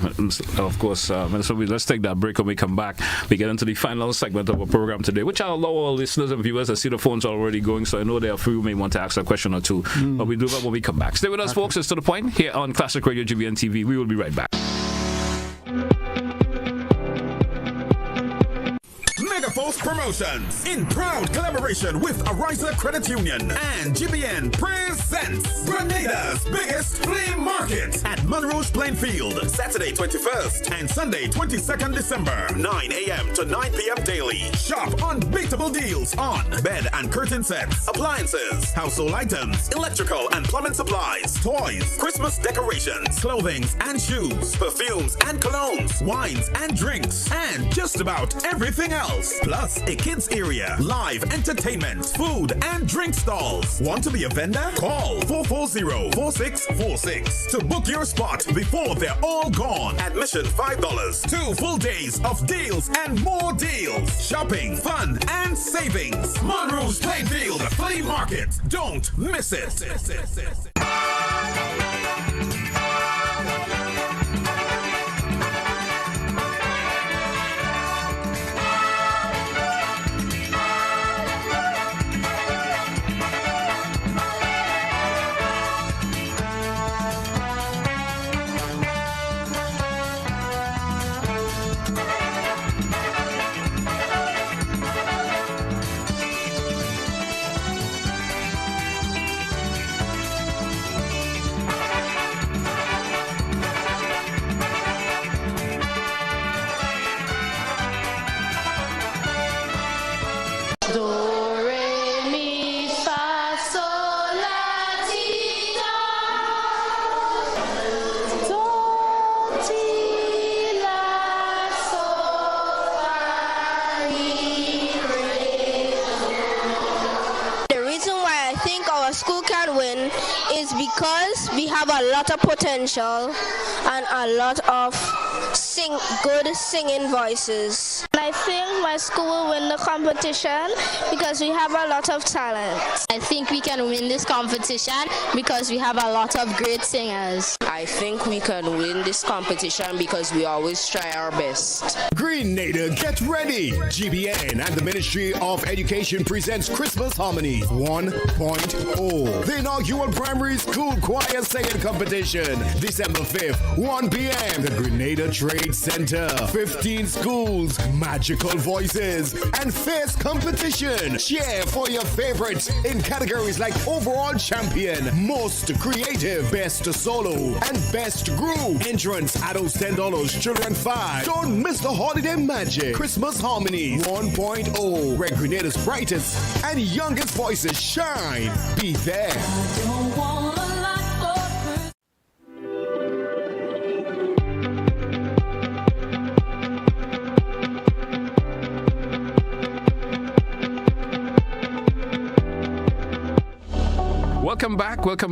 of course. So let's take that break. When we come back, we get into the final segment of our program today, which I'll allow our listeners and viewers. I see the phones already going, so I know there are a few who may want to ask a question or two. But we do that when we come back. Stay with us, folks. It's To The Point here on Classic Radio GBN TV. We will be right back. Megaforce Promotions, in proud collaboration with Ariza Credit Union and GBN, presents Grenada's biggest flea market Market at Monroe's Plainfield, Saturday 21st and Sunday 22nd December, 9 a.m. to 9 p.m. daily. Shop unbeatable deals on bed and curtain sets, appliances, household items, electrical and plumbing supplies, toys, Christmas decorations, clothing and shoes, perfumes and colognes, wines and drinks, and just about everything else. Plus a kids area, live entertainment, food and drink stalls. Want to be a vendor? Call 440-4646 to book your spot before they're all gone. Admission $5. 2 full days of deals and more deals. Shopping, fun, and savings. Monroe's Plainfield Flea Market. Don't miss it. Because we have a lot of potential and a lot of good singing voices. I think my school will win the competition because we have a lot of talent. I think we can win this competition because we have a lot of great singers. I think we can win this competition because we always try our best. Grenada, get ready! GBN and the Ministry of Education presents Christmas Harmony 1.0. The inaugural primary school choir singing competition, December 5th, 1 p.m. The Grenada Trade Center. 15 schools, magical voices, and fierce competition. Cheer for your favorites in categories like Overall Champion, Most Creative, Best Solo, and Best Group. Entrance adults $10, children $5. Don't miss the holiday magic. Christmas Harmony 1.0, where Grenada's brightest and youngest voices shine. Be there. Welcome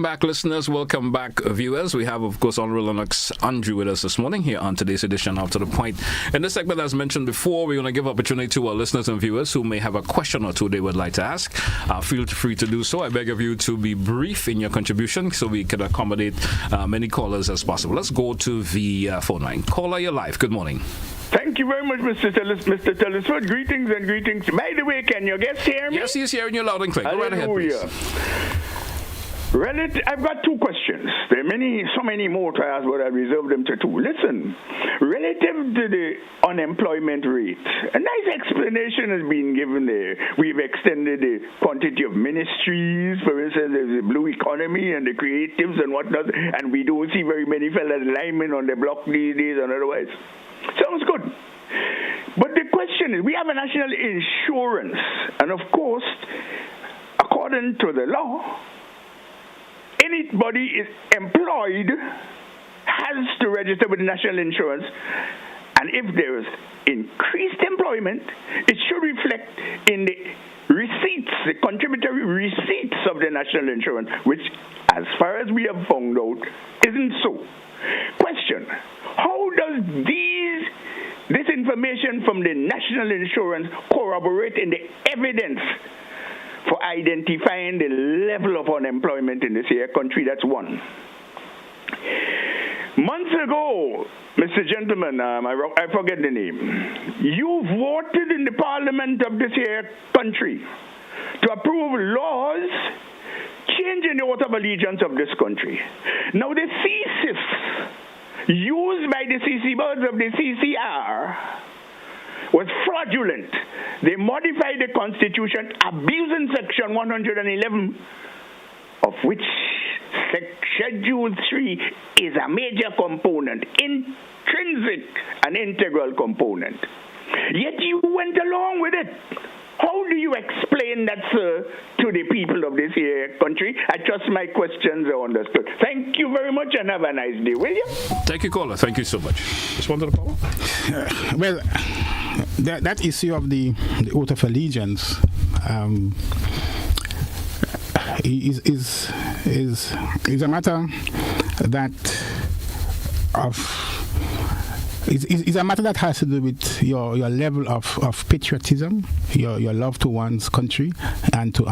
back, listeners. Welcome back, viewers. We have, of course, Honorable Lennox Andrew with us this morning here on today's edition of To The Point. In this segment, as mentioned before, we're going to give opportunity to our listeners and viewers who may have a question or two they would like to ask. Feel free to do so. I beg of you to be brief in your contribution so we can accommodate many callers as possible. Let's go to the phone line. Caller, you're live. Good morning. Thank you very much, Mr. Telesford. Greetings and greetings. By the way, can your guest hear me? Yes, he's hearing you loud and clear. Go right ahead, please. I've got two questions. There are so many more to ask, but I reserve them to two. Listen, relative to the unemployment rate, a nice explanation has been given there. We've extended the quantity of ministries. For instance, there's the blue economy and the creatives and whatnot, and we don't see very many fellas linemen on the block these days and otherwise. Sounds good. But the question is, we have a national insurance, and of course, according to the law, anybody is employed has to register with the national insurance, and if there is increased employment, it should reflect in the receipts, the contributory receipts of the national insurance, which, as far as we have found out, isn't so. Question: how does this information from the national insurance corroborate in the evidence for identifying the level of unemployment in this here country? That's one. Months ago, Mr. Gentleman, I forget the name, you voted in the parliament of this here country to approve laws changing the oath of allegiance of this country. Now, the thesis used by the CC birds of the CCR was fraudulent. They modified the Constitution, abusing Section 111, of which Schedule 3 is a major component, intrinsic and integral component. Yet you went along with it. How do you explain that, sir, to the people of this here country? I trust my questions are understood. Thank you very much and have a nice day, will you? Thank you, caller. Thank you so much. Respond to the caller? Well, that issue of the oath of allegiance is a matter that is a matter that has to do with your level of patriotism, your love to one's country, and to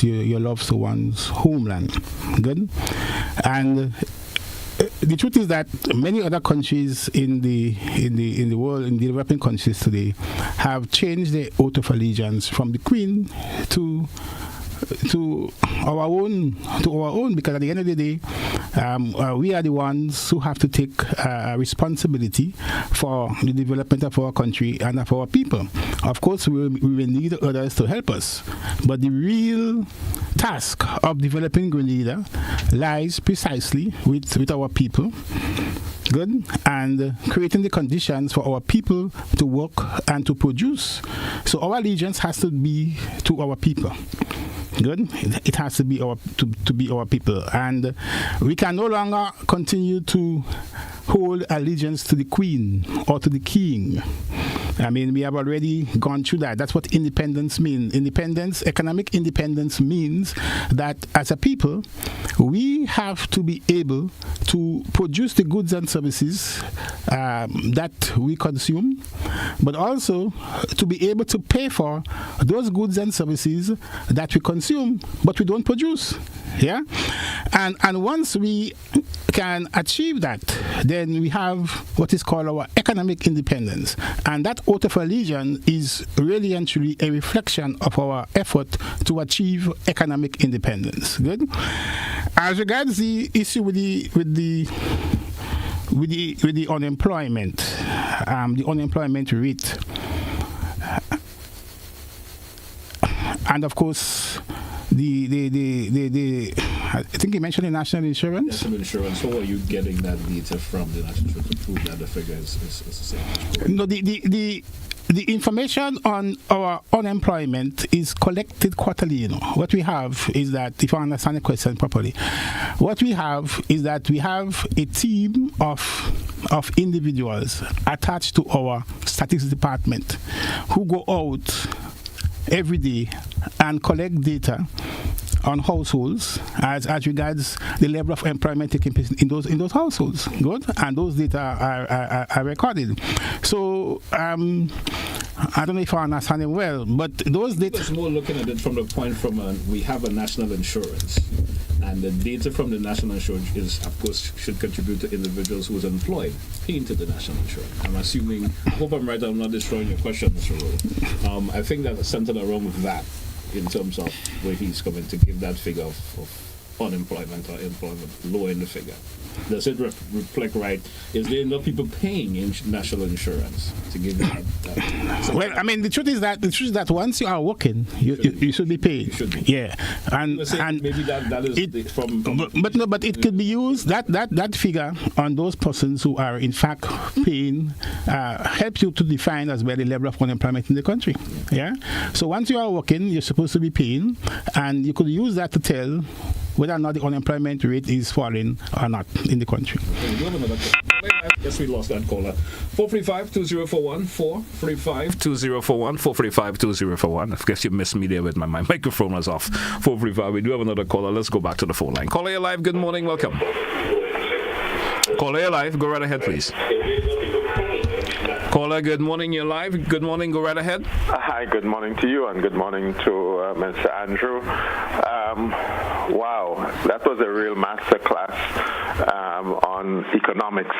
your love to one's homeland. Good, and the truth is that many other countries in the world, in the developing countries today, have changed their oath of allegiance from the Queen to our own, because at the end of the day, we are the ones who have to take responsibility for the development of our country and of our people. Of course, we will need others to help us, but the real task of developing Grenada lies precisely with our people. Good, and creating the conditions for our people to work and to produce. So our allegiance has to be to our people. Good, it has to be to be our people, and we can no longer continue to hold allegiance to the Queen or to the King. I mean, we have already gone through that. That's what independence means. Independence, economic independence means that as a people, we have to be able to produce the goods and services that we consume, but also to be able to pay for those goods and services that we consume, but we don't produce. Yeah? And once we can achieve that, then we have what is called our economic independence. And that oath of allegiance is really and truly a reflection of our effort to achieve economic independence. Good. As regards the issue with the unemployment, the unemployment rate, and of course, I think you mentioned the national insurance. National insurance. How are you getting that data from the national insurance to prove that the figure is the same? No, the information on our unemployment is collected quarterly. You know, what we have is that, if I understand the question properly, what we have is that we have a team of individuals attached to our statistics department who go out every day and collect data on households as regards the level of employment taking place in those households. Good, and those data are recorded. So I don't know if I understand it well, but those data. It's more looking at it from the point we have a national insurance, and the data from the national insurance is, of course, should contribute to individuals who are employed paying to the national insurance. I'm assuming. I hope I'm right. I'm not destroying your question, Mr. Rowe. I think that's centered around with that, in terms of where he's coming to give that figure of unemployment or employment, lowering the figure. Does it reflect right? Is there enough people paying in national insurance to give that? Well, I mean, the truth is that once you are working, you should be paid. You should be. Yeah, and maybe that is from. But it could be used that figure on those persons who are in fact paying helps you to define as well the level of unemployment in the country. Yeah. So once you are working, you're supposed to be paying, and you could use that to tell whether or not the unemployment rate is falling or not in the country. Yes, we lost that caller. 435-2041, 435-2041, 435-2041. I guess you missed me there with my microphone was off. 435, we do have another caller. Let's go back to the phone line. Caller, you're live. Good morning. Welcome. Caller, you're live. Go right ahead, please. Caller, good morning. You're live. Good morning. Go right ahead. Hi, good morning to you, and good morning to Mr. Andrew. Wow, that was a real masterclass on economics,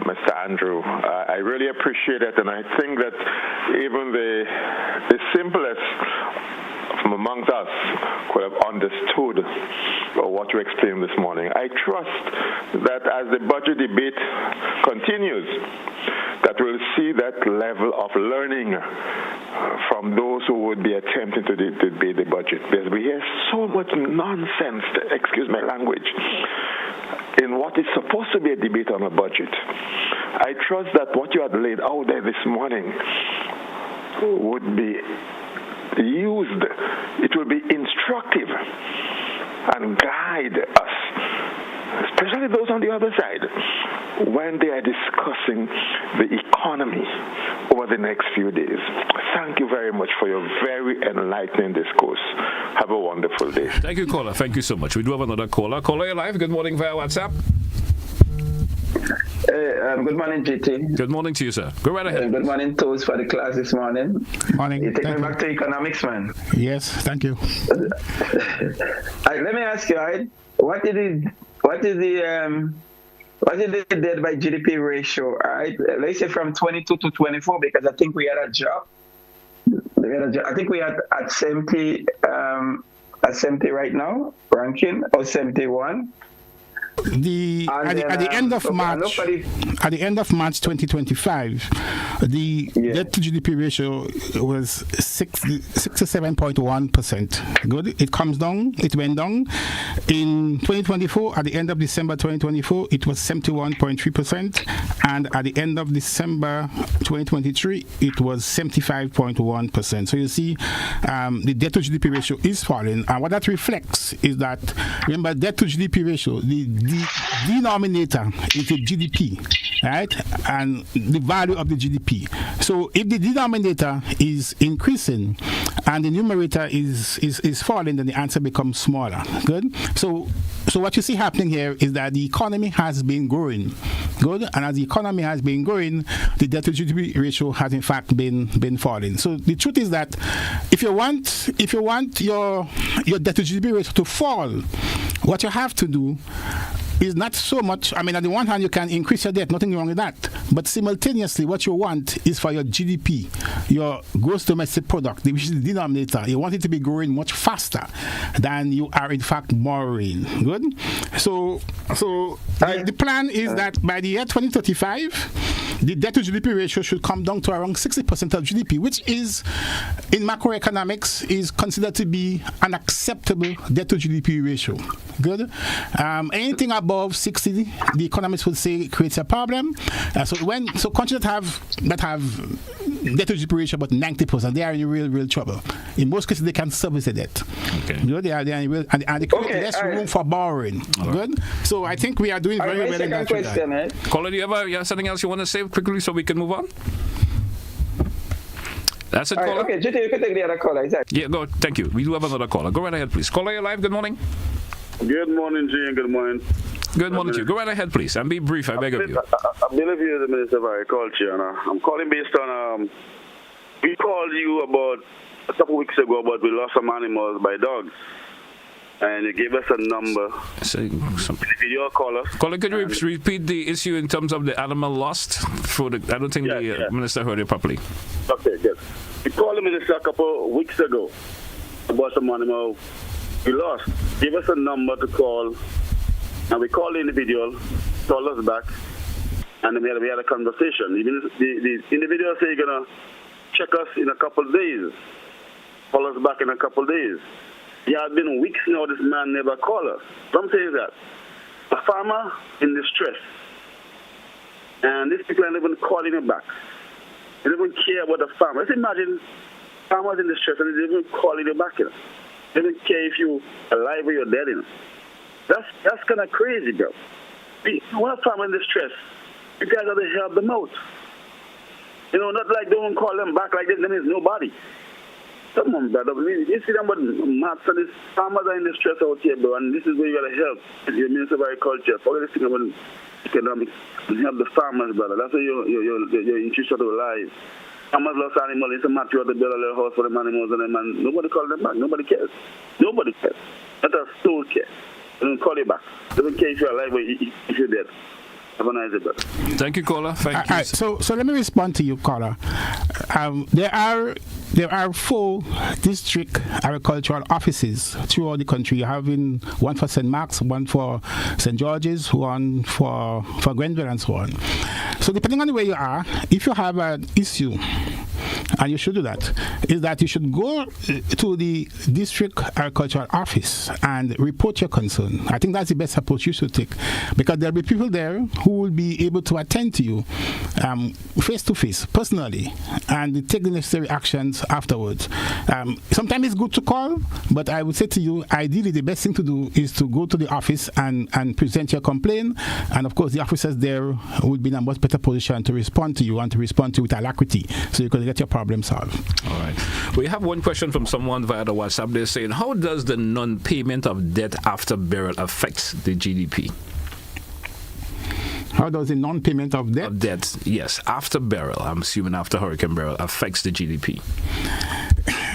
Mr. Andrew. I really appreciate it, and I think that even the simplest amongst us could have understood what you explained this morning. I trust that as the budget debate continues, that we'll see that level of learning from those who would be attempting to debate the budget. Because we hear so much nonsense, excuse my language, in what is supposed to be a debate on a budget. I trust that what you had laid out there this morning would be used. It will be instructive and guide us, especially those on the other side, when they are discussing the economy over the next few days. Thank you very much for your very enlightening discourse. Have a wonderful day. Thank you, caller. Thank you so much. We do have another caller. Caller, you're live. Good morning via WhatsApp. Good morning, GT. Good morning to you, sir. Go right ahead. Good morning, Toast, for the class this morning. Morning. You take me back to economics, man. Yes, thank you. Let me ask you, right? What is the debt by GDP ratio? Right? Let's say from 22 to 24, because I think we had a drop. I think we are at 70 right now, ranking, or 71. At the end of March 2025, the debt to GDP ratio was 67.1%. Good. It comes down. It went down in 2024. At the end of December 2024, it was 71.3%, and at the end of December 2023, it was 75.1%. So you see, the debt to GDP ratio is falling, and what that reflects is that, remember, debt to GDP ratio, the denominator is the GDP, right? And the value of the GDP. So if the denominator is increasing and the numerator is falling, then the answer becomes smaller. Good. So what you see happening here is that the economy has been growing. Good. And as the economy has been growing, the debt to GDP ratio has in fact been falling. So the truth is that if you want your debt to GDP ratio to fall, what you have to do is not so much, I mean, on the one hand, you can increase your debt, nothing wrong with that. But simultaneously, what you want is for your GDP, your gross domestic product, which is the denominator, you want it to be growing much faster than you are, in fact, borrowing. Good? So the plan is that by the year 2035, the debt to GDP ratio should come down to around 60% of GDP, which is, in macroeconomics, is considered to be an acceptable debt to GDP ratio. Good? Anything above 60, the economists would say creates a problem. So countries that have debt to GDP ratio about 90%, they are in real trouble. In most cases, they can service the debt. Okay. You know, they are in real, and they create less room for borrowing. Right. Good. So I think we are doing very well in that regard. Caller, do you have something else you want to say quickly so we can move on? That's it, caller. Okay, JT, you can take the other caller. Exactly. Yeah, go. Thank you. We do have another caller. Go right ahead, please. Caller, you're live. Good morning. Good morning, Jane. Good morning. Good morning to you. Go right ahead, please, and be brief. I beg of you. I believe you as the Minister of Agriculture, and I'm calling based on we called you about a couple weeks ago about we lost some animals by dogs, and you gave us a number. Did you call us? Caller, could you repeat the issue in terms of the animal lost? I don't think the Minister heard it properly. Okay, good. We called the Minister a couple weeks ago about some animal we lost. Give us a number to call, and we called the individual, called us back, and we had a conversation. The individual said you're going to check us in a couple of days, call us back in a couple of days. It has been weeks now, this man never called us. So I'm saying that a farmer in distress, and these people are not even calling him back. They don't even care about the farmer. Let's imagine farmers in distress and they don't even calling you back. They don't care if you're alive or you're dead. That's kind of crazy, bro. When a farmer in distress, you guys have to help them out. Not like don't call them back like this, then there's nobody. Come on, brother. You see them, but maps and these farmers are in distress out here, bro, and this is where you got to help. Your Minister of Agriculture. Forget this thing about economics. Help the farmers, brother. That's where your interest of life. Farmers lost animals. It's a matter you have to build a little house for them animals, and them, and nobody calls them back. Nobody cares. Nobody cares. Not a soul care. They don't call you back. They don't care if you're alive or if you're dead. Have a nice day, brother. Thank you, caller. Thank you. So let me respond to you, caller. There are 4 district agricultural offices throughout the country. You have one for St. Mark's, one for St. George's, one for Glenville, and so on. So depending on where you are, if you have an issue, and you should do that, is that you should go to the district agricultural office and report your concern. I think that's the best approach you should take, because there'll be people there who will be able to attend to you face to face, personally, and take the necessary actions afterwards. Sometimes it's good to call, but I would say to you, ideally the best thing to do is to go to the office and present your complaint, and of course the officers there would be in a much better position to respond to you and to respond to you with alacrity, so you can get your problem solved. All right. We have one question from someone via the WhatsApp. They're saying, how does the non-payment of debt after burial affect the GDP? How does the non-payment of debt? Of debt, yes, after burial, I'm assuming after hurricane burial, affects the GDP.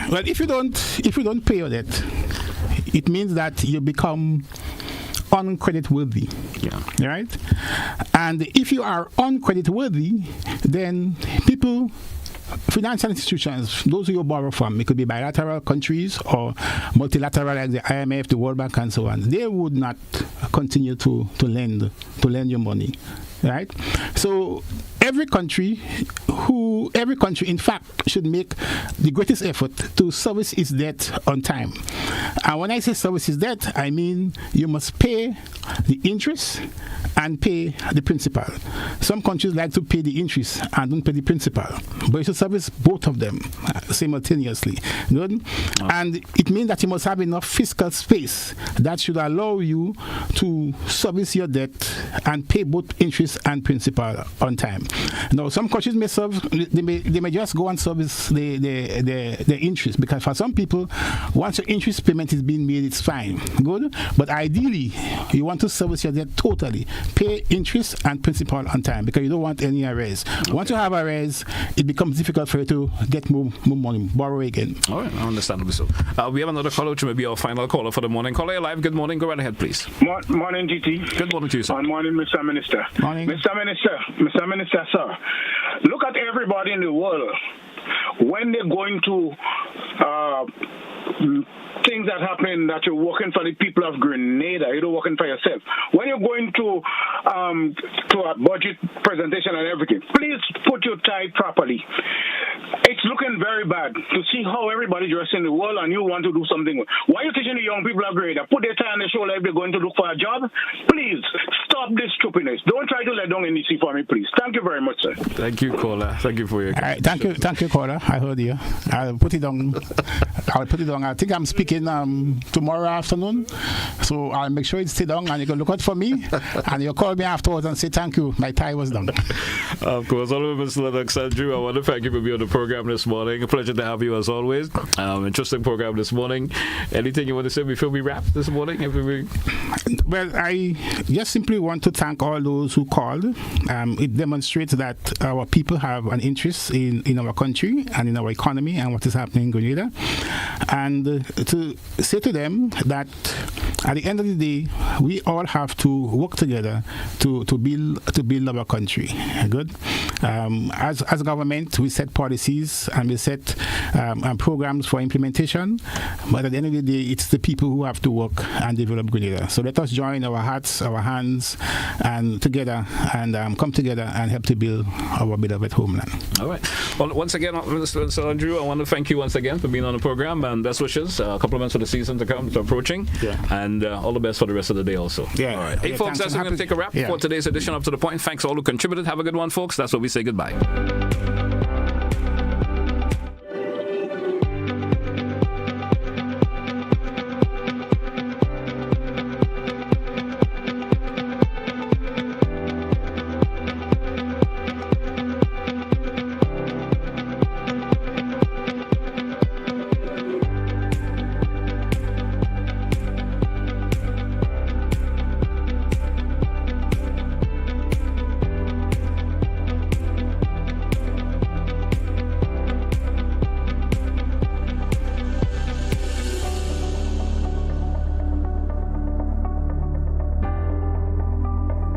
Well, if you don't pay your debt, it means that you become uncreditworthy. Yeah. Right? And if you are uncreditworthy, then financial institutions, those who you borrow from, it could be bilateral countries or multilateral like the IMF, the World Bank, and so on, they would not continue to lend you money, right? So every country, in fact, should make the greatest effort to service its debt on time. And when I say service its debt, I mean you must pay the interest and pay the principal. Some countries like to pay the interest and don't pay the principal, but you should service both of them simultaneously. Good? And it means that you must have enough fiscal space that should allow you to service your debt and pay both interest and principal on time. Now, some countries they may just go and service the interest, because for some people, once your interest payment is being made, it's fine. Good? But ideally, you want to service your debt totally. Pay interest and principal on time, because you don't want any arrears. Okay. Once you have arrears, it becomes difficult for you to get more money, borrow again. All right, understandably so. We have another caller, which may be our final caller for the morning. Caller, you're live. Good morning. Go right ahead, please. Morning, GT. Good morning to you, sir. Good morning, Mr. Minister. Morning. Mr. Minister, sir. Look at everybody in the world. When they're going to things that happen, that you're working for the people of Grenada, you're not working for yourself. When you're going to a budget presentation and everything, please put your tie properly. It's looking very bad to see how everybody dressed in the world, and you want to do something. Why are you teaching the young people of Grenada? Put their tie on their shoulder if they're going to look for a job. Please stop this stupidness. Don't try to let down NDC for me, please. Thank you very much, sir. Thank you, caller. Thank you for your. All right, thank you, caller. I heard you. I'll put it on. I think I'm speaking tomorrow afternoon, so I'll make sure it's stay down, and you can look out for me, and you'll call me afterwards and say thank you. My tie was done. Of course, all of Mr. Lennox, Andrew, I want to thank you for being on the program this morning. A pleasure to have you as always. Interesting program this morning. Anything you want to say before we wrap this morning? Well, I just simply want to thank all those who called. It demonstrates that our people have an interest in our country and in our economy and what is happening in Grenada. And to say to them that at the end of the day, we all have to work together to build our country. Good. As a government, we set policies and we set programs for implementation. But at the end of the day, it's the people who have to work and develop Grenada. So let us join our hearts, our hands, and together and come together and help to build our beloved homeland. All right. Well, once again, Mr. Andrew, I want to thank you once again for being on the program, and best wishes. Compliments for the season to come, to approaching, and all the best for the rest of the day also. Yeah. All right. Hey, folks, that's going to take a wrap for today's edition of To The Point. Thanks all who contributed. Have a good one, folks. That's what we say goodbye.